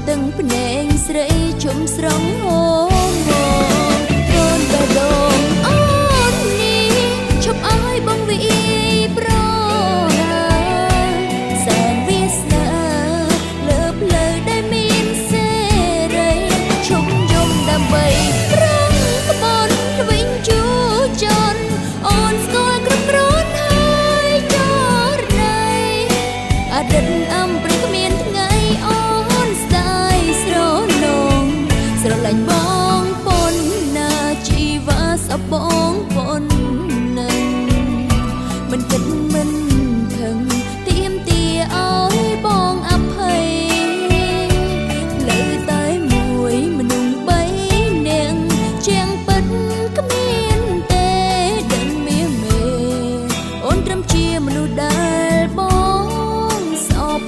ទាំងភ្នែកស្រីជុំស្រងហូរកូនបេះដូងអូននេះឈប់អើយបងវិប្រសែនវាសនាលើផ្លូវដែលមានសេរីឈប់យំដើម្បីប្រងក្បន់វិញជួចនអូនស្គាល់គ្រប់គ្រាន់ហើយចរណៃអតីតអំព្រឹកគ្មានថ្ងៃអូនស្ដាយស្រណងស្រឡាញ់បងប៉ុនណាជីវ៉ាសបងប៉ុននឹងមិនគិតមិនខឹងទៀមទាឲ្យបងអភ័យលើតែមួយមនុស្សបីនាងជាងពិតគ្មានទេដឹងមាមេអូនត្រឹមជាមនុស្សដែលបងស្អប់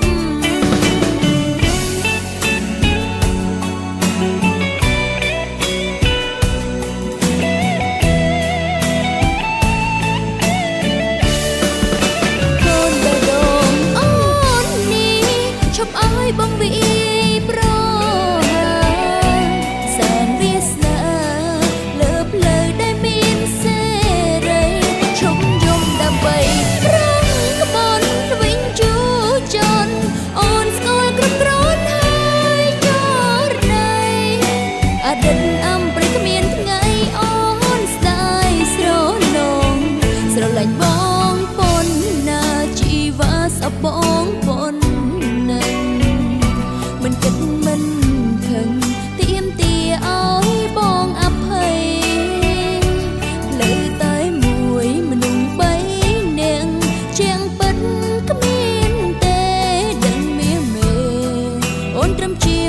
បងវិប្រសែនវាសនាលើផ្លូវដែលមានសេរីឈប់យំដើម្បីប្រងក្បន់វិញជួចនអូនស្គាល់គ្រប់គ្រាន់ហើយចរណៃអតីតអំព្រឹកគ្មានថ្ងៃអូនស្ដាយស្រណងស្រឡាញ់បងប៉ុនណាជីវ៉ាសបងប៉ុនមិនគិតមិនខឹងទៀមទាឲ្យបងអភ័យលើតែមួយមនុស្សបីនាងជាងពិតគ្មានទេដឹងមាមេអូនត្រឹមជា